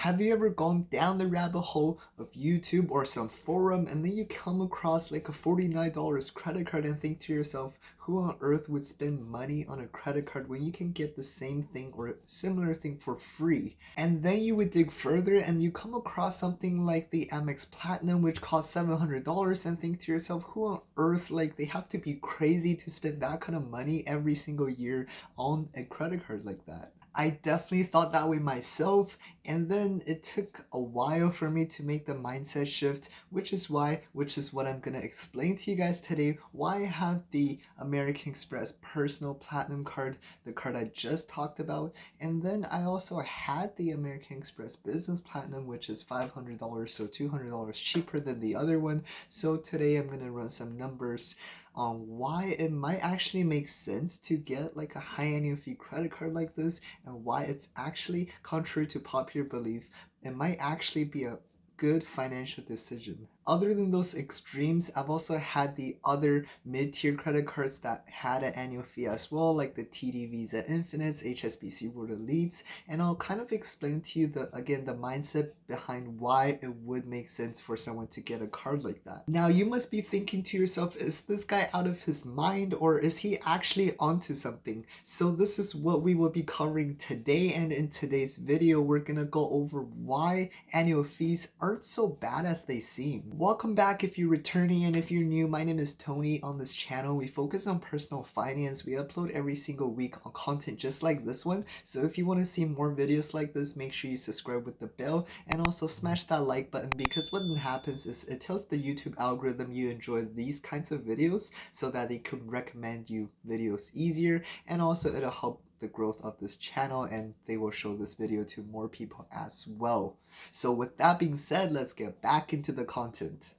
Have you ever gone down the rabbit hole of YouTube or some forum and then you come across like a $49 credit card and think to yourself, who on earth would spend money on a credit card when you can get the same thing or a similar thing for free? And then you would dig further and you come across something like the Amex Platinum, which costs $700, and think to yourself, who on earth, like, they have to be crazy to spend that kind of money every single year on a credit card like that. I definitely thought that way myself, and then it took a while for me to make the mindset shift, which is what I'm gonna explain to you guys today, why I have the American Express Personal Platinum card, the card I just talked about, and then I also had the American Express Business Platinum, which is $500, so $200 cheaper than the other one. So today I'm gonna run some numbers on why it might actually make sense to get like a high annual fee credit card like this, and why it's actually, contrary to popular belief, it might actually be a good financial decision. Other than those extremes, I've also had the other mid-tier credit cards that had an annual fee as well, like the TD Visa Infinites, HSBC World Elites, and I'll kind of explain to you the mindset behind why it would make sense for someone to get a card like that. Now you must be thinking to yourself, is this guy out of his mind or is he actually onto something? So this is what we will be covering today, and in today's video we're gonna go over why annual fees aren't so bad as they seem. Welcome back if you're returning, and if you're new, my name is Tony. On this channel we focus on personal finance. We upload every single week on content just like this one, so if you want to see more videos like this, make sure you subscribe with the bell and also smash that like button, because what happens is it tells the YouTube algorithm you enjoy these kinds of videos so that they can recommend you videos easier, and also it'll help the growth of this channel and they will show this video to more people as well. So with that being said, let's get back into the content.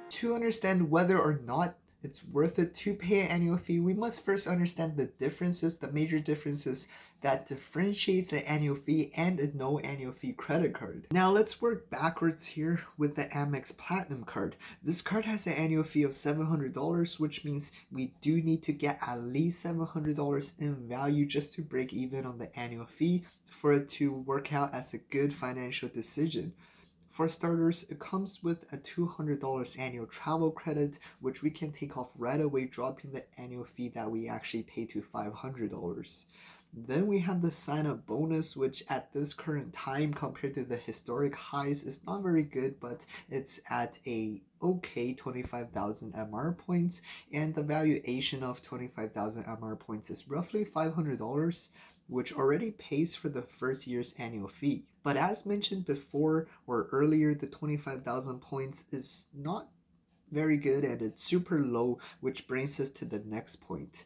To understand whether or not it's worth it to pay an annual fee, we must first understand the major differences that differentiates an annual fee and a no annual fee credit card. Now let's work backwards here with the Amex Platinum card. This card has an annual fee of $700, which means we do need to get at least $700 in value just to break even on the annual fee for it to work out as a good financial decision. For starters, it comes with a $200 annual travel credit, which we can take off right away, dropping the annual fee that we actually pay to $500. Then we have the sign-up bonus, which at this current time compared to the historic highs is not very good, but it's at a okay 25,000 MR points, and the valuation of 25,000 MR points is roughly $500, which already pays for the first year's annual fee. But as mentioned before or earlier, the 25,000 points is not very good and it's super low, which brings us to the next point.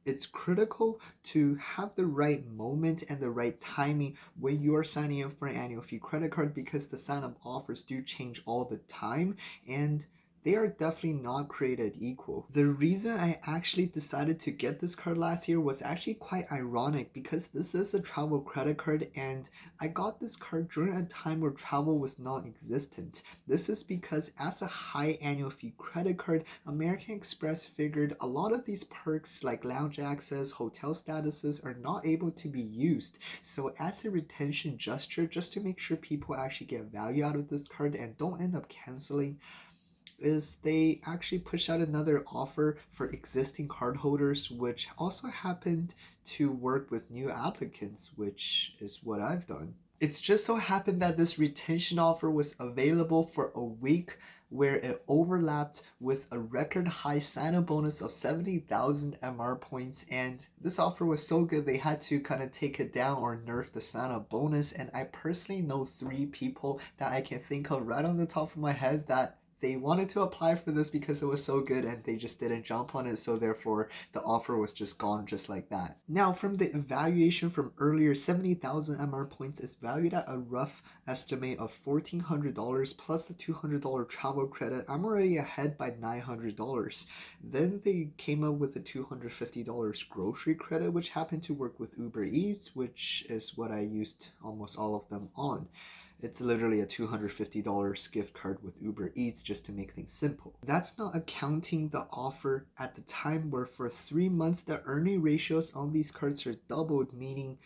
It's critical to have the right moment and the right timing when you are signing up for an annual fee credit card, because the sign-up offers do change all the time and they are definitely not created equal. The reason I actually decided to get this card last year was actually quite ironic, because this is a travel credit card and I got this card during a time where travel was non-existent. This is because as a high annual fee credit card, American Express figured a lot of these perks like lounge access, hotel statuses are not able to be used. So as a retention gesture, just to make sure people actually get value out of this card and don't end up canceling, is they actually pushed out another offer for existing cardholders, which also happened to work with new applicants, which is what I've done. It's just so happened that this retention offer was available for a week, where it overlapped with a record high sign-up bonus of 70,000 MR points, and this offer was so good they had to kind of take it down or nerf the sign-up bonus. And I personally know 3 people that I can think of right on the top of my head that they wanted to apply for this because it was so good and they just didn't jump on it, so therefore the offer was just gone just like that. Now, from the evaluation from earlier, 70,000 MR points is valued at a rough estimate of $1,400 plus the $200 travel credit. I'm already ahead by $900. Then they came up with a $250 grocery credit, which happened to work with Uber Eats, which is what I used almost all of them on. It's literally a $250 gift card with Uber Eats just to make things simple. That's not accounting the offer at the time where for 3 months the earning ratios on these cards are doubled, meaning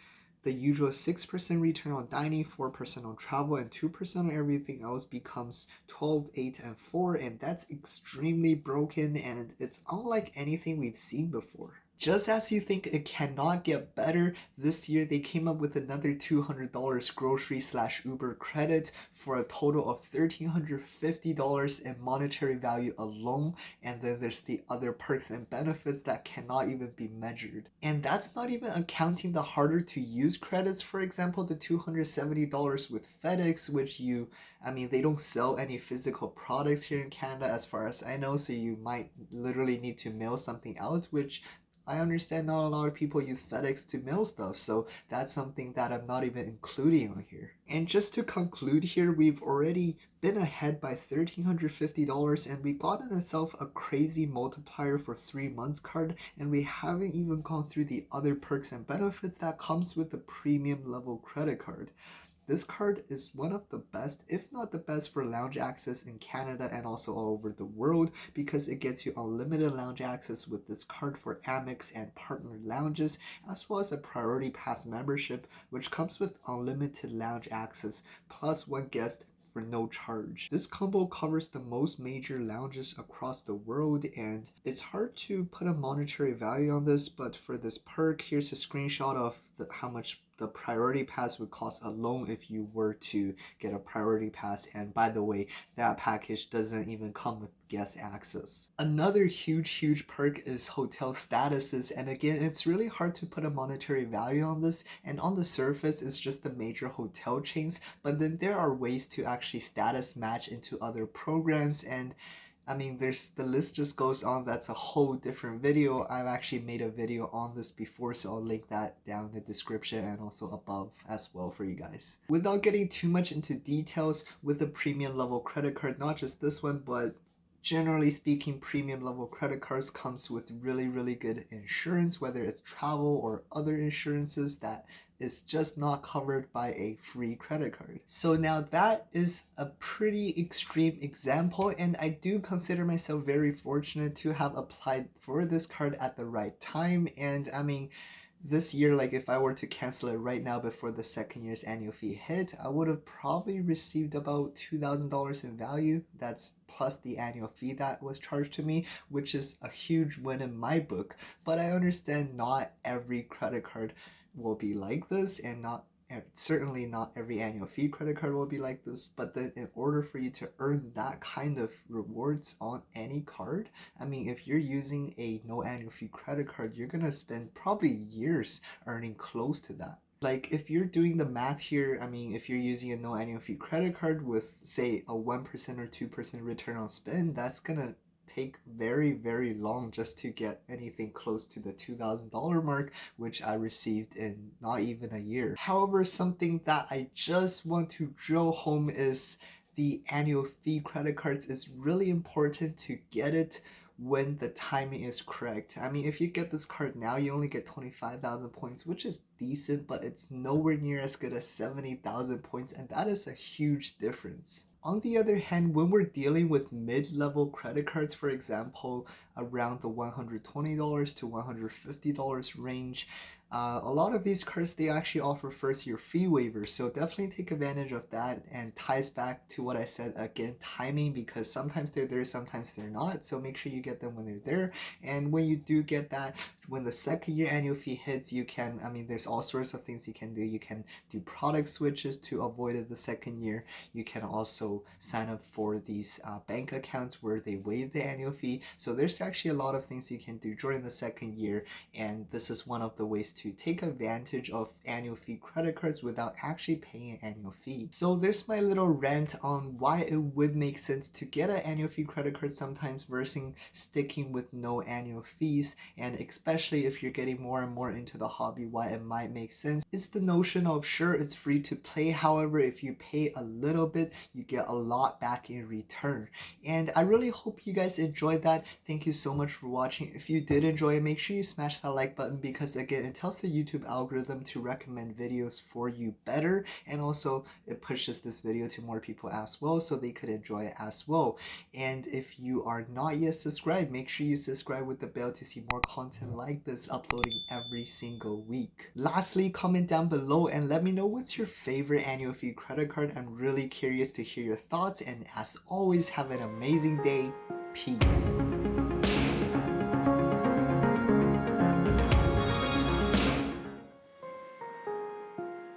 the usual 6% return on dining, 4% on travel, and 2% on everything else becomes 12, 8, and 4, and that's extremely broken, and it's unlike anything we've seen before. Just as you think it cannot get better, this year they came up with another $200 grocery/Uber credit for a total of $1,350 in monetary value alone, and then there's the other perks and benefits that cannot even be measured. And that's not even accounting the harder to use credits, for example, the $270 with FedEx, which they don't sell any physical products here in Canada as far as I know, so you might literally need to mail something out, which I understand not a lot of people use FedEx to mail stuff, so that's something that I'm not even including on here. And just to conclude here, we've already been ahead by $1,350 and we gotten ourselves a crazy multiplier for 3 months card, and we haven't even gone through the other perks and benefits that comes with the premium level credit card. This card is one of the best, if not the best, for lounge access in Canada and also all over the world, because it gets you unlimited lounge access with this card for Amex and partner lounges, as well as a priority pass membership, which comes with unlimited lounge access plus one guest for no charge. This combo covers the most major lounges across the world, and it's hard to put a monetary value on this, but for this perk, here's a screenshot of how much the priority pass would cost alone if you were to get a priority pass. And by the way, that package doesn't even come with guest access. Another huge perk is hotel statuses, and again, it's really hard to put a monetary value on this, and on the surface it's just the major hotel chains, but then there are ways to actually status match into other programs, and the list just goes on. That's a whole different video. I've actually made a video on this before, so I'll link that down in the description and also above as well for you guys. Without getting too much into details, with a premium level credit card, not just this one, but generally speaking, premium level credit cards comes with really good insurance, whether it's travel or other insurances that is just not covered by a free credit card. So now that is a pretty extreme example, and I do consider myself very fortunate to have applied for this card at the right time. And this year, like if I were to cancel it right now before the second year's annual fee hit, I would have probably received about $2,000 in value. That's plus the annual fee that was charged to me, which is a huge win in my book. But I understand not every credit card will be like this, and certainly not every annual fee credit card will be like this. But then in order for you to earn that kind of rewards on any card, if you're using a no annual fee credit card, you're gonna spend probably years earning close to that. Like if you're doing the math here, if you're using a no annual fee credit card with say a 1% or 2% return on spend, that's gonna take very long just to get anything close to the $2,000 mark, which I received in not even a year. However, something that I just want to drill home is the annual fee credit cards is really important to get it when the timing is correct. If you get this card now, you only get 25,000 points, which is decent, but it's nowhere near as good as 70,000 points, and that is a huge difference. On the other hand, when we're dealing with mid-level credit cards, for example, around the $120 to $150 range, a lot of these cards, they actually offer first year fee waivers, so definitely take advantage of that, and ties back to what I said again, timing, because sometimes they're there, sometimes they're not, so make sure you get them when they're there. And when you do get that, when the second year annual fee hits, you can, there's all sorts of things you can do. You can do product switches to avoid it the second year. You can also sign up for these bank accounts where they waive the annual fee. So there's actually a lot of things you can do during the second year, and this is one of the ways to take advantage of annual fee credit cards without actually paying an annual fee. So there's my little rant on why it would make sense to get an annual fee credit card sometimes versus sticking with no annual fees, and especially if you're getting more and more into the hobby, why it might make sense. It's the notion of, sure, it's free to play, however, if you pay a little bit, you get a lot back in return. And I really hope you guys enjoyed that. Thank you so much for watching. If you did enjoy it, make sure you smash that like button, because again, it tells allows the YouTube algorithm to recommend videos for you better, and also it pushes this video to more people as well so they could enjoy it as well. And if you are not yet subscribed, make sure you subscribe with the bell to see more content like this uploading every single week. Lastly, comment down below and let me know what's your favorite annual fee credit card. I'm really curious to hear your thoughts, and as always, have an amazing day. Peace.